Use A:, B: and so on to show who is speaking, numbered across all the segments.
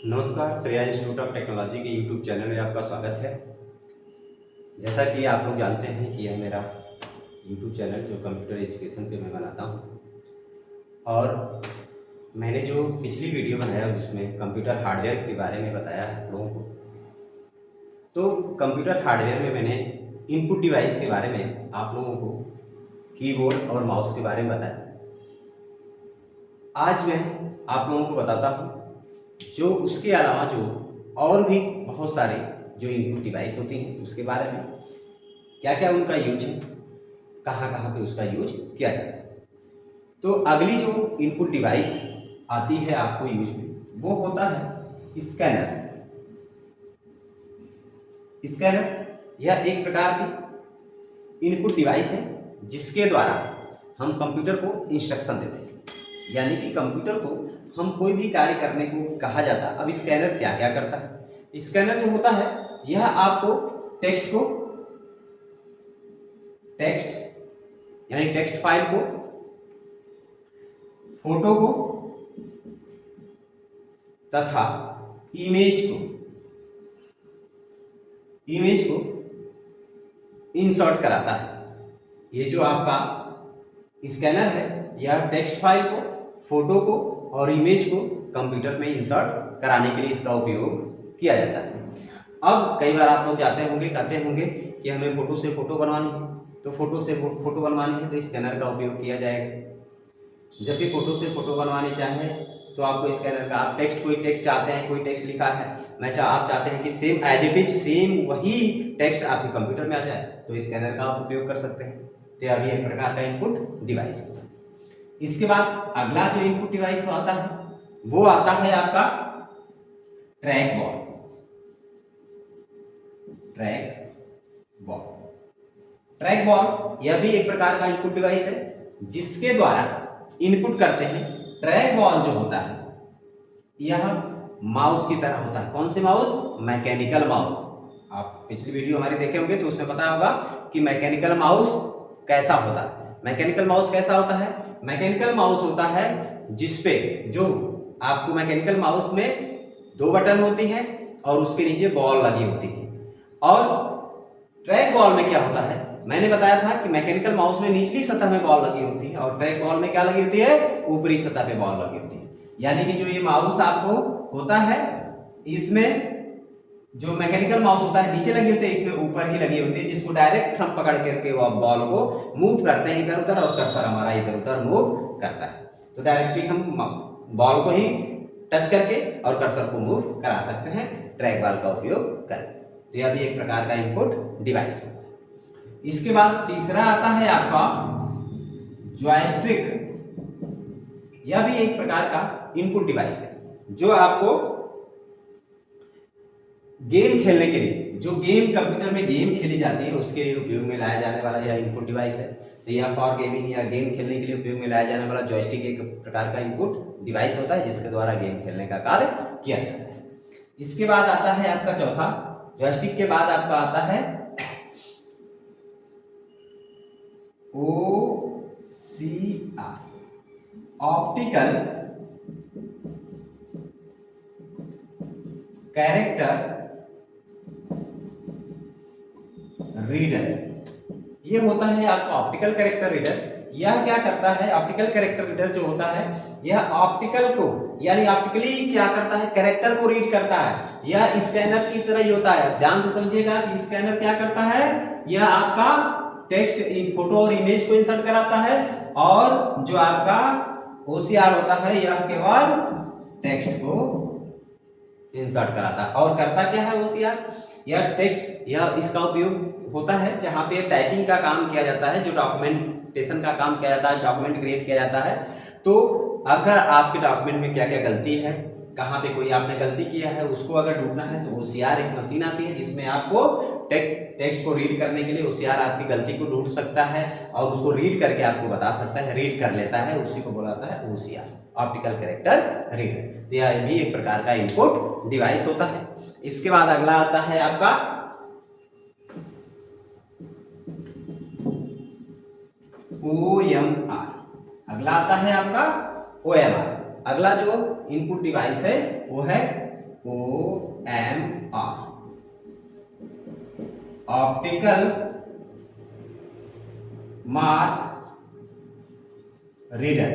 A: नमस्कार, Shreya institute of technology के YouTube channel में आपका स्वागत है। जैसा कि आप लोग जानते हैं कि यह मेरा यूट्यूब चैनल जो कंप्यूटर एजुकेशन पे मैं बनाता हूँ, और मैंने जो पिछली वीडियो बनाया जिसमें कंप्यूटर हार्डवेयर के बारे में बताया आप लोगों को, तो कंप्यूटर हार्डवेयर में मैंने इनपुट डिवाइस के बारे में आप लोगों को कीबोर्ड और माउस के बारे में बताया। आज मैं आप लोगों को बताता हूँ जो उसके अलावा जो और भी बहुत सारे जो इनपुट डिवाइस होती हैं उसके बारे में, क्या क्या उनका यूज है, कहाँ कहाँ पे उसका यूज किया जाता है। तो अगली जो इनपुट डिवाइस आती है आपको यूज में, वो होता है स्कैनर। स्कैनर यह एक प्रकार की इनपुट डिवाइस है जिसके द्वारा हम कंप्यूटर को इंस्ट्रक्शन देते हैं, यानी कि कंप्यूटर को हम कोई भी कार्य करने को कहा जाता है। अब स्कैनर क्या क्या करता है? स्कैनर जो होता है यह आपको टेक्स्ट यानी टेक्स्ट फाइल को, फोटो को तथा इमेज को इंसर्ट कराता है। ये जो आपका स्कैनर है यह टेक्स्ट फाइल को, फोटो को और इमेज को कंप्यूटर में इंसर्ट कराने के लिए इसका उपयोग किया जाता है। अब कई बार आप लोग जाते होंगे, कहते होंगे कि हमें फोटो से फोटो बनवानी है, तो फोटो से फोटो बनवानी है तो स्कैनर का उपयोग किया जाएगा। जब भी फोटो से फोटो बनवानी चाहे तो आपको स्कैनर का, आप कोई टेक्स्ट चाहते हैं, कोई टेक्स्ट लिखा है, आप चाहते हैं कि same as it is same वही टेक्स्ट आपके कंप्यूटर में आ जाए, तो स्कैनर का आप उपयोग कर सकते हैं। तो यह भी एक प्रकार का इनपुट डिवाइस होता है। इसके बाद अगला जो इनपुट डिवाइस आता है वो आता है आपका ट्रैक बॉल। यह भी एक प्रकार का इनपुट डिवाइस है जिसके द्वारा इनपुट करते हैं। ट्रैक बॉल जो होता है यह माउस की तरह होता है। कौन से माउस? Mechanical mouse. आप पिछली वीडियो हमारी देखे होंगे तो उसमें पता होगा कि मैकेनिकल माउस कैसा होता है। मैकेनिकल माउस कैसा होता है? मैकेनिकल माउस होता है जिसपे जो आपको मैकेनिकल माउस में 2 बटन होती हैं और उसके नीचे बॉल लगी होती थी। और ट्रैक बॉल में क्या होता है, मैंने बताया था कि मैकेनिकल माउस में निचली सतह में बॉल लगी होती है और ट्रैक बॉल में क्या लगी होती है? ऊपरी सतह पे बॉल लगी होती है। यानी कि जो ये माउस आपको होता है इसमें जो मैकेनिकल माउस होता है नीचे लगी होती है, इसमें ऊपर ही लगी होती है, जिसको डायरेक्ट हम पकड़ करके वो बॉल को मूव करते हैं इधर उधर और कर्सर हमारा इधर उधर मूव करता है। तो डायरेक्टली हम बॉल को ही टच करके और कर्सर को मूव करा सकते हैं ट्रैक बॉल का उपयोग करके। तो यह भी एक प्रकार का इनपुट डिवाइस होता है। इसके बाद तीसरा आता है आपका जॉयस्टिक। यह भी एक प्रकार का इनपुट डिवाइस है जो आपको गेम खेलने के लिए, जो गेम कंप्यूटर में गेम खेली जाती है उसके लिए उपयोग में लाया जाने वाला यह इनपुट डिवाइस है। तो यह फॉर गेमिंग या गेम खेलने के लिए उपयोग में लाया जाने वाला जॉयस्टिक एक प्रकार का इनपुट डिवाइस होता है जिसके द्वारा गेम खेलने का कार्य किया जाता है। इसके बाद आता है आपका चौथा, जॉयस्टिक के बाद आपका आता है OCR, ऑप्टिकल कैरेक्टर रीडर। ये होता है आपका ऑप्टिकल कैरेक्टर रीडर। यह क्या करता है? ऑप्टिकल कैरेक्टर रीडर जो होता है यह ऑप्टिकल को, यानी ऑप्टिकली क्या करता है? कैरेक्टर को रीड करता है। यह स्कैनर की तरह ही होता है। ध्यान से समझिएगा कि स्कैनर क्या करता है, यह आपका टेक्स्ट, फोटो और इमेज को इंसर्ट कराता है, और जो आपका OCR होता है यह केवल टेक्स्ट को इंसर्ट कराता है। और करता क्या है OCR? यह टेक्स्ट, यह इसका उपयोग होता है जहां पे टाइपिंग का काम किया जाता है, जो डॉक्यूमेंटेशन का काम किया जाता है, डॉक्यूमेंट क्रिएट किया जाता है। तो अगर आपके डॉक्यूमेंट में क्या क्या गलती है, कहाँ पे कोई आपने गलती किया है, उसको अगर ढूंढना है तो OCR एक मशीन आती है जिसमें आपको टेक्स्ट को रीड करने के लिए OCR आपकी गलती को ढूंढ सकता है और उसको रीड करके आपको बता सकता है, रीड कर लेता है, उसी को बोलाता है OCR, ऑप्टिकल कैरेक्टर रीडर। तो यह भी एक प्रकार का इनपुट डिवाइस होता है। इसके बाद अगला आता है आपका OMR। अगला आता है आपका OMR। अगला जो इनपुट डिवाइस है वो है OMR, ऑप्टिकल मार्क रीडर।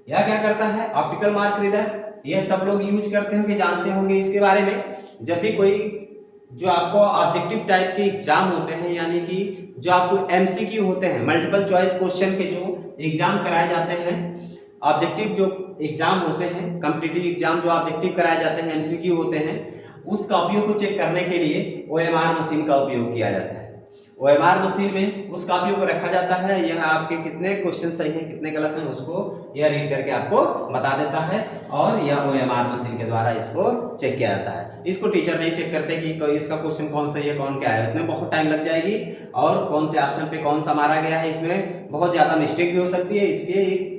A: यह क्या करता है? ऑप्टिकल मार्क रीडर, यह सब लोग यूज करते होंगे, जानते होंगे इसके बारे में। जब भी कोई जो आपको ऑब्जेक्टिव टाइप के एग्जाम होते हैं, यानी कि जो आपको एमसीक्यू होते हैं, मल्टीपल चॉइस क्वेश्चन के जो एग्जाम कराए जाते हैं, ऑब्जेक्टिव जो एग्जाम होते हैं, कॉम्पिटिटिव एग्जाम जो ऑब्जेक्टिव कराए जाते हैं, एमसीक्यू होते हैं, उस कॉपियों को चेक करने के लिए ओएमआर मशीन का उपयोग किया जाता है। ओएमआर मशीन में उस कॉपियों को रखा जाता है, यह आपके कितने क्वेश्चन सही हैं कितने गलत हैं उसको यह रीड करके आपको बता देता है, और यह ओएमआर मशीन के द्वारा इसको चेक किया जाता है। इसको टीचर नहीं चेक करते कि इसका क्वेश्चन कौन सही है कौन क्या है, उसमें बहुत टाइम लग जाएगी, और कौन से ऑप्शन पे कौन सा मारा गया है इसमें बहुत ज्यादा मिस्टेक भी हो सकती है।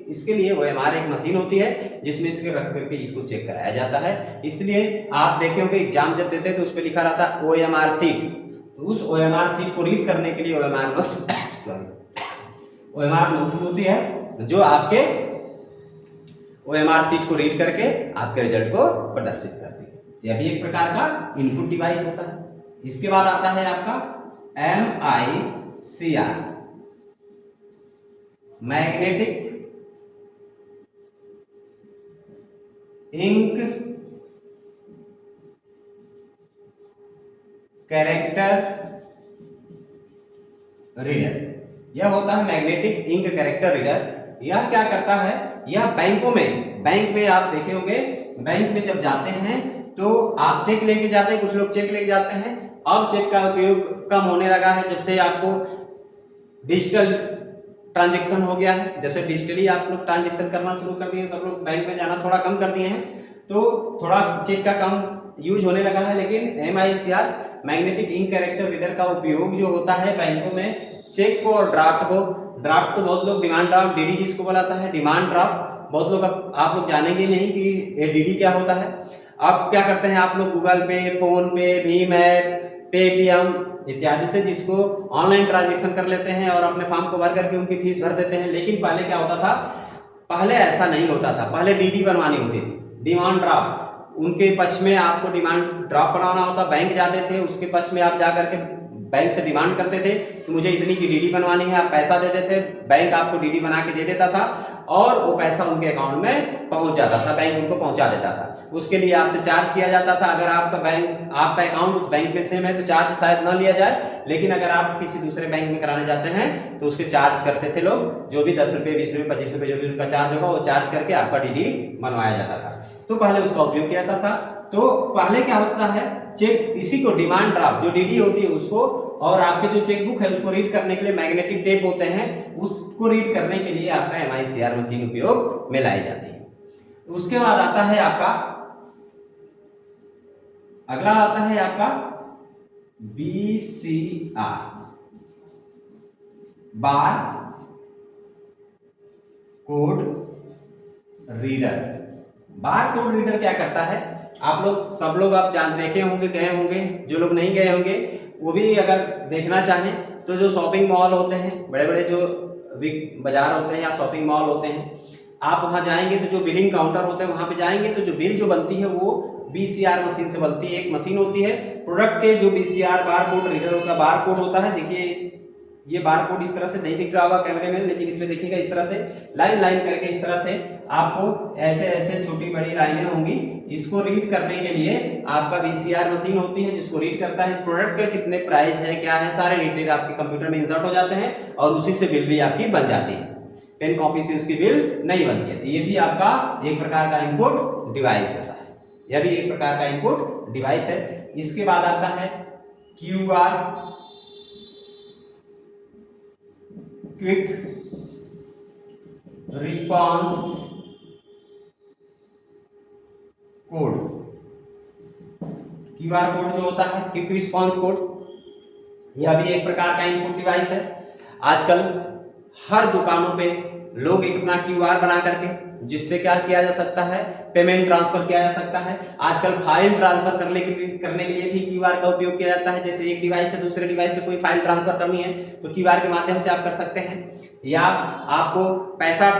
A: इसके लिए ओएमआर एक मशीन होती है जिसमें इसके रख करके इसको चेक कराया जाता है। इसलिए आप देखे होंगे एग्जाम जब देते हैं तो उस पर लिखा रहता है ओएमआर सीट, तो उस ओएमआर सीट को रीड करने के लिए ओएमआर मशीन होती है जो आपके ओएमआर सीट को रीड करके आपके रिजल्ट को प्रदर्शित करती है। यह भी एक प्रकार का इनपुट डिवाइस होता है। इसके बाद आता है आपका MICR, magnetic ink character reader. यह होता है मैग्नेटिक इंक कैरेक्टर रीडर। यह क्या करता है? यह बैंक में आप देखे होंगे, बैंक में जब जाते हैं तो आप चेक लेके जाते हैं, कुछ लोग चेक लेके जाते हैं। अब चेक का उपयोग कम होने लगा है जब से आपको डिजिटल ट्रांजैक्शन हो गया है, जब से डिजिटली आप लोग ट्रांजैक्शन करना शुरू कर दिए, सब लोग बैंक में जाना थोड़ा कम कर दिए हैं, तो थोड़ा चेक का कम यूज होने लगा है। लेकिन MICR magnetic ink character reader का उपयोग जो होता है बैंकों में चेक को और ड्राफ्ट को, ड्राफ्ट तो बहुत लोग डिमांड ड्राफ्ट DD जिसको बोलाता है, डिमांड ड्राफ्ट बहुत लोग आप लोग जानेंगे नहीं कि DD क्या होता है। अब क्या करते हैं आप लोग गूगल पे, फोन पे, भीम ऐप, पेटीएम इत्यादि से जिसको ऑनलाइन ट्रांजैक्शन कर लेते हैं और अपने फॉर्म को भर करके उनकी फीस भर देते हैं। लेकिन पहले क्या होता था? पहले ऐसा नहीं होता था, पहले DD बनवानी होती थी, डिमांड ड्राफ्ट। उनके पक्ष में आपको डिमांड ड्राफ्ट बनाना होता, बैंक जाते थे, उसके पक्ष में आप जा करके बैंक से डिमांड करते थे कि मुझे इतनी की DD बनवानी है, आप पैसा दे देते, बैंक आपको DD बना के दे देता था और वो पैसा उनके अकाउंट में पहुंच जाता था, बैंक उनको पहुंचा देता था। उसके लिए आपसे चार्ज किया जाता था। अगर आपका अकाउंट उस बैंक में सेम है तो चार्ज शायद न लिया जाए, लेकिन अगर आप किसी दूसरे बैंक में कराने जाते हैं तो उसके चार्ज करते थे लोग, जो भी 10 रुपये, 20 रुपये, 25 रुपये जो भी उनका चार्ज होगा वो चार्ज करके आपका DD बनवाया जाता था। तो पहले उसका उपयोग किया जाता था। तो पहले क्या होता है? चेक इसी को डिमांड ड्राफ्ट जो DD होती है उसको, और आपके जो चेकबुक है उसको रीड करने के लिए मैग्नेटिक टेप होते हैं, उसको रीड करने के लिए आपका MICR मशीन उपयोग में लाई जाती है। उसके बाद आता है आपका अगला आता है आपका BCR, bar code reader. Bar code reader क्या करता है? आप लोग सब लोग आप देखे होंगे, गए होंगे, जो लोग नहीं गए होंगे वो भी अगर देखना चाहें तो जो शॉपिंग मॉल होते हैं, बड़े बड़े जो बिग बाजार होते हैं या शॉपिंग मॉल होते हैं, आप वहां जाएंगे तो जो बिलिंग काउंटर होते हैं वहां पे जाएंगे तो जो बिल जो बनती है वो BCR मशीन से बनती है। एक मशीन होती है प्रोडक्ट के जो BCR बार कोड रीडर होता है, बार कोड होता है। देखिए ये बार कोड इस तरह से नहीं दिख रहा होगा कैमरे में, लेकिन इसमें देखिएगा इस तरह से लाइन लाइन करके इस तरह से आपको ऐसे ऐसे छोटी बड़ी लाइनें होंगी। इसको रीड करने के लिए आपका BCR मशीन होती है जिसको रीड करता है। इस प्रोडक्ट का कितने प्राइस है, क्या है, सारे डिटेल आपके कंप्यूटर में इंसर्ट हो जाते हैं और उसी से बिल भी आपकी बन जाती है। पेन कॉपी से उसकी बिल नहीं बनती है। तो ये भी आपका एक प्रकार का इनपुट डिवाइस होता है, यह भी एक प्रकार का इनपुट डिवाइस है। इसके बाद आता है QR, quick response code. QR code जो होता है, क्विक रिस्पॉन्स कोड, यह भी एक प्रकार का इनपुट डिवाइस है। आजकल हर दुकानों पे लोग एक अपना QR बना करके, जिससे क्या किया जा सकता है, पेमेंट ट्रांसफर किया जा सकता है। आजकल फाइल ट्रांसफर करने के लिए भी QR का उपयोग किया जाता है। जैसे एक डिवाइस से दूसरे डिवाइस पे कोई फाइल ट्रांसफर करनी है तो QR के माध्यम से आप कर सकते हैं, या आपको पैसा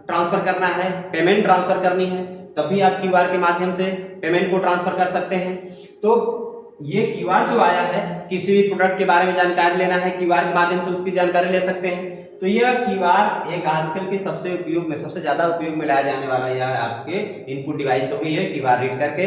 A: ट्रांसफर करना है, पेमेंट ट्रांसफर करनी है तब भी आप क्यूआर के माध्यम से पेमेंट को ट्रांसफर कर सकते हैं। तो ये क्यूआर जो आया है, किसी भी प्रोडक्ट के बारे में जानकारी लेना है, क्यूआर के माध्यम से उसकी जानकारी ले सकते हैं। तो यह क्यूआर एक आजकल के सबसे ज्यादा उपयोग में लाया जाने वाला यह आपके इनपुट डिवाइस हो गई है। क्यूआर रीड करके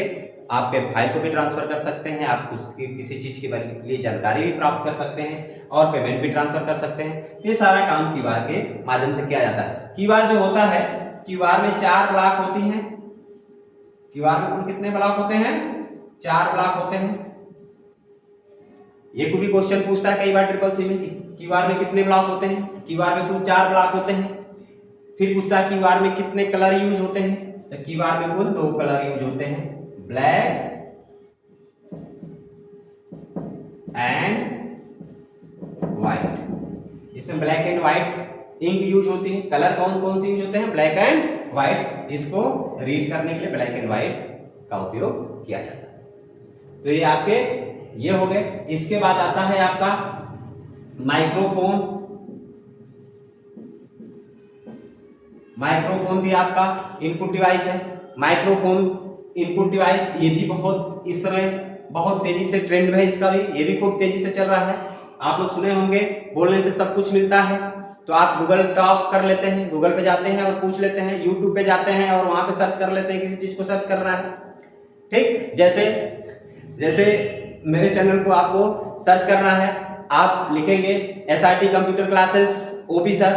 A: आप फाइल को भी ट्रांसफर कर सकते हैं, आप उसकी किसी चीज के लिए जानकारी भी प्राप्त कर सकते हैं और पेमेंट भी ट्रांसफर कर सकते हैं। ये सारा काम क्यूआर के माध्यम से किया जाता है। क्यूआर जो होता है, क्यूआर में 4 ब्लॉक होती हैं। क्यूआर में कुल कितने ब्लॉक होते हैं? 4 ब्लॉक होते हैं। ये भी क्वेश्चन पूछता है कई बार ट्रिपल-सी में कि क्यूआर में कितने ब्लॉक होते हैं। क्यूआर में कुल 4 ब्लॉक होते हैं। फिर पूछता है क्यूआर में कितने कलर यूज होते हैं, तो क्यूआर में कुल 2 कलर यूज होते हैं, ब्लैक एंड व्हाइट। इसमें black and white ink use होती है। कलर कौन कौन से यूज होते हैं? Black and white. इसको रीड करने के लिए ब्लैक एंड व्हाइट का उपयोग किया जाता है। तो ये आपके ये हो गए। इसके बाद आता है आपका माइक्रोफोन। माइक्रोफोन भी आपका इनपुट डिवाइस है। माइक्रोफोन इनपुट डिवाइस ये भी बहुत इस समय बहुत तेजी से ट्रेंड में है इसका भी, ये भी खूब तेजी से चल रहा है। आप लोग सुने होंगे बोलने से सब कुछ मिलता है, तो आप गूगल टॉक कर लेते हैं, गूगल पे जाते हैं और पूछ लेते हैं, यूट्यूब पे जाते हैं और वहां पे सर्च कर लेते हैं, किसी चीज को सर्च करना है। ठीक, जैसे मेरे चैनल को आपको सर्च करना है, आप लिखेंगे SRT कंप्यूटर क्लासेस ऑफिसर,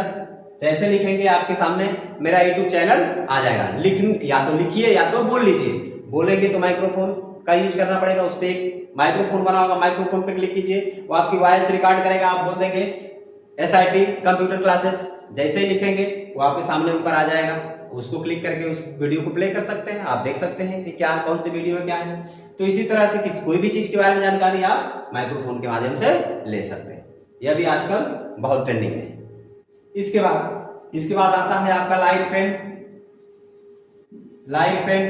A: जैसे लिखेंगे आपके सामने मेरा यूट्यूब चैनल आ जाएगा। या तो लिखिए या तो बोल लीजिए। बोलेंगे तो माइक्रोफोन का यूज करना पड़ेगा, उस पर एक माइक्रोफोन बना होगा, माइक्रोफोन पे क्लिक कीजिए, वो आपकी वॉइस रिकॉर्ड करेगा। आप बोल देंगे SRT कंप्यूटर क्लासेस, जैसे ही लिखेंगे वो आपके सामने ऊपर आ जाएगा। उसको क्लिक करके उस वीडियो को प्ले कर सकते हैं, आप देख सकते हैं कि क्या कौन सी वीडियो में क्या है। तो इसी तरह से कोई भी चीज के बारे में जानकारी आप माइक्रोफोन के माध्यम से ले सकते हैं। यह भी आजकल बहुत ट्रेंडिंग में है। इसके बाद आता है आपका लाइट पेन। लाइट पेन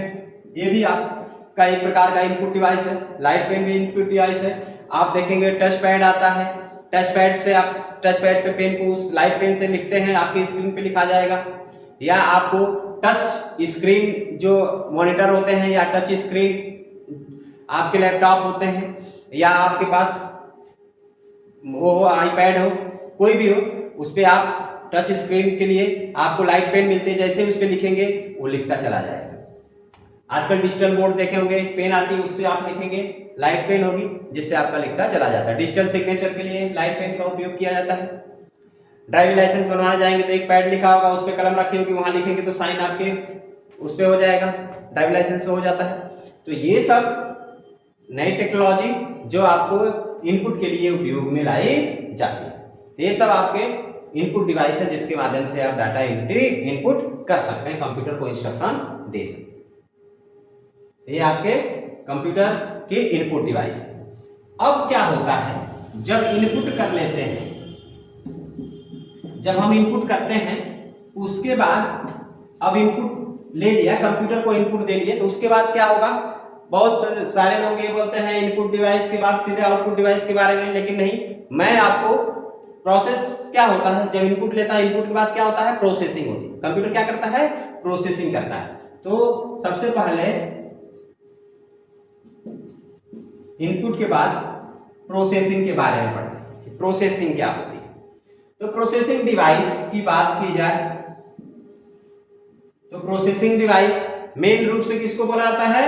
A: ये भी आपका एक प्रकार का इनपुट डिवाइस है। लाइट पेन भी इनपुट डिवाइस है। आप देखेंगे टच पैड आता है, टच पैड से आप टच पैड पे पेन को उस लाइट पेन से लिखते हैं, आपकी स्क्रीन पे लिखा जाएगा। या आपको टच स्क्रीन जो मॉनिटर होते हैं या टच स्क्रीन आपके लैपटॉप होते हैं या आपके पास वो आईपैड हो, कोई भी हो, उस पर आप टच स्क्रीन के लिए आपको लाइट पेन मिलते हैं, जैसे उस पर लिखेंगे वो लिखता चला जाएगा। आजकल डिजिटल बोर्ड देखे होंगे, पेन आती है, उससे आप लिखेंगे, लाइट पेन होगी जिससे आपका लिखता चला जाता है। डिजिटल सिग्नेचर के लिए लाइट पेन का उपयोग किया जाता है। ड्राइविंग लाइसेंस बनवाने जाएंगे तो एक पैड लिखा होगा, उस पर कलम रखी होगी, वहां लिखेंगे तो साइन आपके उस पर हो जाएगा, ड्राइविंग लाइसेंस पे हो जाता है। तो ये सब नई टेक्नोलॉजी जो आपको इनपुट के लिए उपयोग में लाई जाती है। तो ये सब आपके इनपुट डिवाइस है जिसके माध्यम से आप डाटा एंट्री इनपुट कर सकते हैं, कंप्यूटर को इंस्ट्रक्शन दे सकते हैं। ये आपके कंप्यूटर के इनपुट डिवाइस। अब क्या होता है जब इनपुट कर लेते हैं, जब हम इनपुट करते हैं उसके बाद अब इनपुट ले लिया, कंप्यूटर को इनपुट दे लिए, तो उसके बाद क्या होगा? बहुत सारे लोग ये बोलते हैं इनपुट डिवाइस के बाद सीधे आउटपुट डिवाइस के बारे में, लेकिन नहीं, मैं आपको प्रोसेस क्या होता है जब इनपुट लेता है, इनपुट के बाद क्या होता है? प्रोसेसिंग होती है। कंप्यूटर क्या करता है? प्रोसेसिंग करता है। तो सबसे पहले इनपुट के बाद प्रोसेसिंग के बारे में पढ़ते हैं कि प्रोसेसिंग क्या होती है। तो प्रोसेसिंग डिवाइस की बात की जाए तो प्रोसेसिंग डिवाइस मेन रूप से किसको बोला जाता है?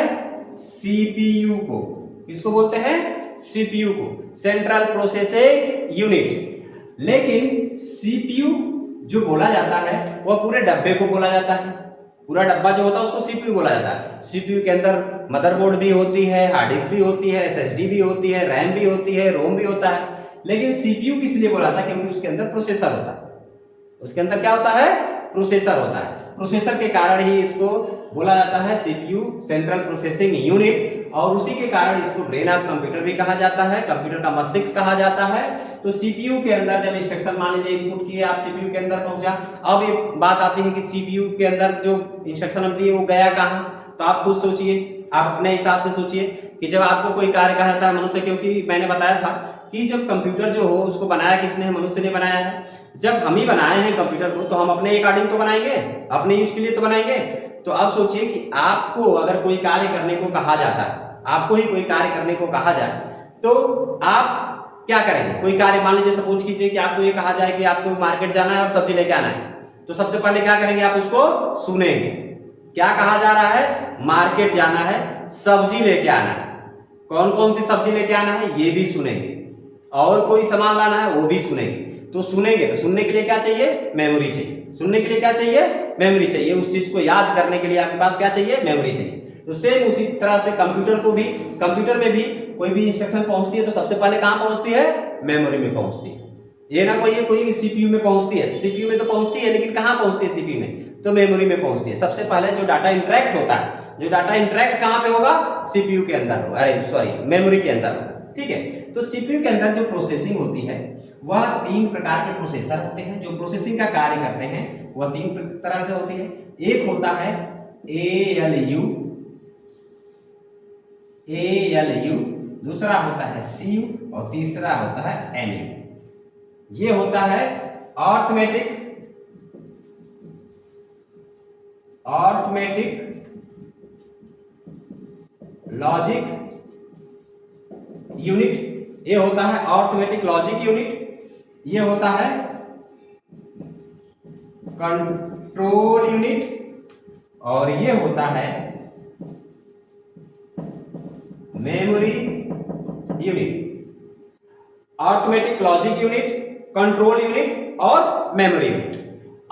A: सीपीयू को। किसको बोलते हैं? सीपीयू को, सेंट्रल प्रोसेसिंग यूनिट। लेकिन सीपीयू जो बोला जाता है वह पूरे डब्बे को बोला जाता है। पूरा डब्बा जो होता है उसको सीपीयू बोला जाता है। सीपीयू के अंदर मदरबोर्ड भी होती है, हार्ड डिस्क भी होती है, एसएसडी भी होती है, रैम भी होती है, रोम भी होता है। लेकिन सीपीयू किस लिए बोला था? क्योंकि उसके अंदर प्रोसेसर होता है। उसके अंदर क्या होता है? प्रोसेसर होता है। प्रोसेसर के कारण ही इसको बोला जाता है सीपीयू, सेंट्रल प्रोसेसिंग यूनिट, और उसी के कारण इसको ब्रेन ऑफ कंप्यूटर भी कहा जाता है, कंप्यूटर का मस्तिष्क कहा जाता है। तो सीपीयू के अंदर जब इंस्ट्रक्शन मान लीजिए इनपुट किए, आप सीपीयू के अंदर पहुंचा, अब ये बात आती है कि सीपीयू के अंदर जो इंस्ट्रक्शन हम दिए वो गया कहां? तो आप खुद सोचिए, आप अपने हिसाब से सोचिए कि जब आपको कोई कार्य कहा जाता है मनुष्य, क्योंकि मैंने बताया था कि जब कंप्यूटर जो हो उसको बनाया किसने है? मनुष्य ने बनाया है। जब हम ही बनाए हैं कंप्यूटर को तो हम अपने अकॉर्डिंग तो बनाएंगे, अपने यूज के लिए तो बनाएंगे। तो अब सोचिए कि आपको अगर कोई कार्य करने को कहा जाता है, आपको ही कोई कार्य करने को कहा जाए तो आप क्या करेंगे? कोई कार्य मान लीजिए सपोज कीजिए कि आपको ये कहा जाए कि आपको मार्केट जाना है और सब्जी लेके आना है, तो सबसे पहले क्या करेंगे? आप उसको सुनेंगे। क्या कहा जा रहा है? मार्केट जाना है, सब्जी लेके आना है। कौन कौन सी सब्जी लेके आना है ये भी सुनेंगे, और कोई सामान लाना है वो भी सुनेंगे। तो सुनेंगे तो सुनने के लिए क्या चाहिए? मेमोरी चाहिए। सुनने के लिए क्या चाहिए? मेमोरी चाहिए। उस चीज को याद करने के लिए आपके पास क्या चाहिए? मेमोरी चाहिए। तो सेम उसी तरह से कंप्यूटर में भी कोई भी इंस्ट्रक्शन पहुंचती है तो सबसे पहले कहां पहुंचती है? मेमोरी में पहुंचती है। ये ना कोई सीपीयू में पहुंचती है, तो सीपीयू में तो पहुंचती है, लेकिन कहां पहुंचती है? सीपीयू में। तो मेमोरी में पहुंचती है। सबसे पहले जो डाटा इंटरेक्ट होता है, जो डाटा इंटरेक्ट कहां पे होगा? सीपीयू के अंदर होगा, अरे सॉरी मेमोरी के अंदर होगा। ठीक है, तो सीपीयू के अंदर जो प्रोसेसिंग होती है वह 3 प्रकार के प्रोसेसर होते हैं जो प्रोसेसिंग का कार्य करते हैं। वह 3 तरह से होती है। एक होता है ALU, दूसरा होता है CU और तीसरा होता है MU। ये होता है अर्थमेटिक लॉजिक यूनिट, ये होता है अर्थमेटिक लॉजिक यूनिट, ये होता है कंट्रोल यूनिट, और ये होता है memory unit. Arithmetic logic unit, control unit और मेमोरी यूनिट।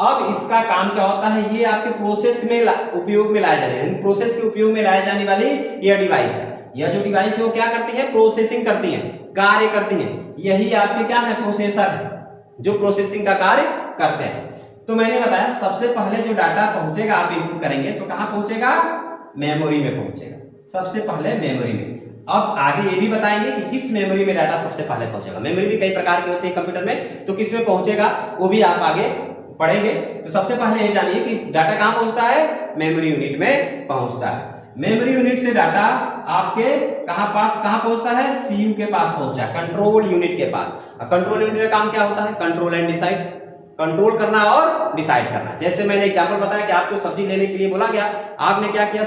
A: अब इसका काम क्या होता है? ये आपके प्रोसेस में उपयोग में लाए जाने, प्रोसेस के उपयोग में लाए जाने वाली यह डिवाइस है। यह जो डिवाइस है वो क्या करती है? प्रोसेसिंग करती है, कार्य करती है। यही आपके क्या है? प्रोसेसर है जो प्रोसेसिंग का कार्य करते हैं। तो मैंने बताया सबसे पहले जो डाटा पहुंचेगा, आप इनपुट करेंगे तो कहां पहुंचेगा? मेमोरी में पहुंचेगा, सबसे पहले मेमोरी में। अब आगे ये भी बताएंगे कि किस मेमोरी में डाटा सबसे पहले पहुंचेगा। मेमोरी भी कई प्रकार के होते हैं कंप्यूटर में, तो किस में पहुंचेगा वो भी आप आगे पढ़ेंगे। तो सबसे पहले ये जानिए कि डाटा कहां पहुंचता है? मेमोरी यूनिट में पहुंचता है। मेमोरी यूनिट से डाटा आपके कहां पहुंचता है? सीयू के पास पहुंचा, कंट्रोल यूनिट के पास। अब कंट्रोल यूनिट का काम क्या होता है? कंट्रोल एंड डिसाइड, कंट्रोल करना और डिसाइड करना। जैसे मैंने एग्जांपल बताया कि आपको सब्जी लेने के लिए बोला गया, आपने क्या किया?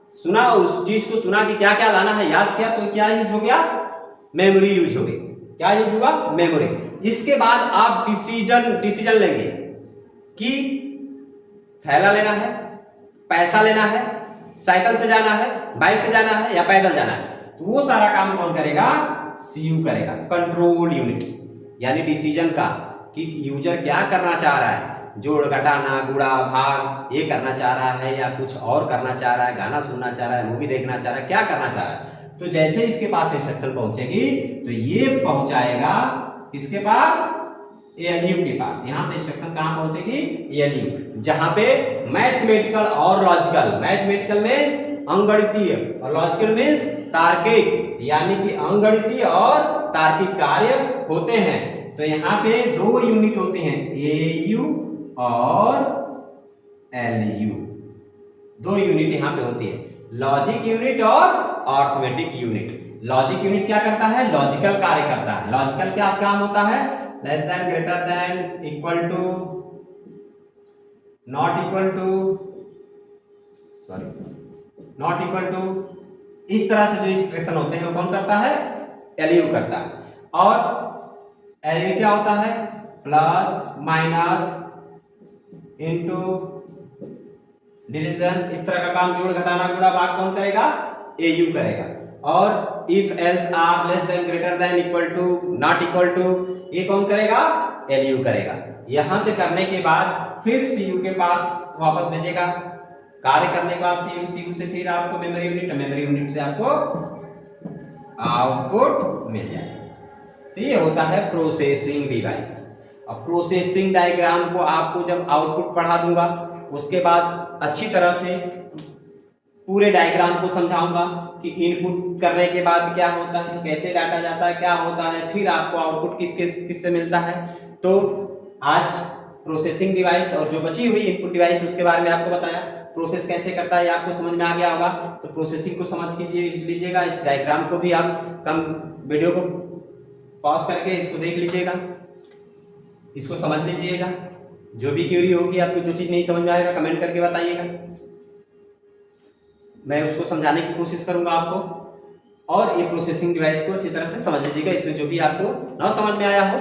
A: सुना, उस चीज को सुना कि क्या क्या लाना है, याद किया, तो क्या यूज हो गया? मेमोरी यूज हो गई। क्या यूज होगा? मेमोरी। इसके बाद आप डिसीजन लेंगे कि थैला लेना है, पैसा लेना है, साइकिल से जाना है, बाइक से जाना है या पैदल जाना है। तो वो सारा काम कौन करेगा? सीयू करेगा, कंट्रोल यूनिट, यानी डिसीजन का कि यूजर क्या करना चाह रहा है, जोड़ घटाना गुणा भाग ये करना चाह रहा है या कुछ और करना चाह रहा है, गाना सुनना चाह रहा है, मूवी देखना चाह रहा है, क्या करना चाह रहा है। तो जैसे इसके पास इंस्ट्रक्शन पहुंचेगी तो ये पहुंचाएगा किसके पास? ALU के पास। यहां से इंस्ट्रक्शन कहां पहुंचेगी? ALU, जहां पे मैथमेटिकल और लॉजिकल, मैथमेटिकल मींस अंगगणितीय और लॉजिकल मींस तार्किक, यानी कि अंगगणितीय और तार्किक कार्य होते हैं। तो यहाँ पे 2 यूनिट होती हैं, AU और LU। 2 यूनिट यहाँ पे होती है, लॉजिक यूनिट और अर्थमेटिक यूनिट। लॉजिक यूनिट क्या करता है? लॉजिकल कार्य करता है। लॉजिकल क्या काम होता है? Less than, greater than, equal to, not equal to, not equal to, इस तरह से जो एक्सप्रेशन होते हैं वो कौन करता है? LU करता है। और LU क्या होता है? प्लस, माइनस, इनटू, डिवीजन, इस तरह का काम, जोड़ घटाना गुणा भाग कौन करेगा? AU करेगा। और if else or less than, greater than, equal to, not equal to, ये कौन करेगा? LU करेगा। यहां से करने के बाद फिर CU के पास वापस भेजेगा, कार्य करने के बाद CU से फिर आपको मेमोरी यूनिट से आपको आउटपुट मिल जाएगा। तो ये होता है प्रोसेसिंग डिवाइस। अब प्रोसेसिंग डायग्राम को आपको जब आउटपुट पढ़ा दूंगा उसके बाद अच्छी तरह से पूरे डायग्राम को समझाऊंगा कि इनपुट करने के बाद क्या होता है, कैसे डाटा जाता है, क्या होता है, फिर आपको आउटपुट किससे मिलता है। तो आज प्रोसेसिंग डिवाइस और जो बची हुई इनपुट डिवाइस उसके बारे में आपको बताया। प्रोसेस कैसे करता है आपको समझ में आ गया होगा। तो प्रोसेसिंग को समझ लीजिएगा। इस डायग्राम को भी आप वीडियो को पॉज करके इसको देख लीजिएगा, इसको समझ लीजिएगा। जो भी क्वेरी होगी, आपको जो चीज़ नहीं समझ में आएगा कमेंट करके बताइएगा, मैं उसको समझाने की कोशिश करूंगा आपको। और ये प्रोसेसिंग डिवाइस को अच्छी तरह से समझ लीजिएगा, इसमें जो भी आपको ना समझ में आया हो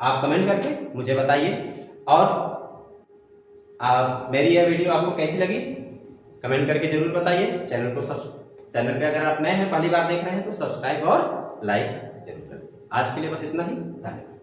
A: आप कमेंट करके मुझे बताइए। और मेरी यह वीडियो आपको कैसी लगी कमेंट करके जरूर बताइए। चैनल पे अगर आप नए हैं, पहली बार देख रहे हैं, तो सब्सक्राइब और लाइक जरूर करें। आज के लिए बस इतना ही, धन्यवाद।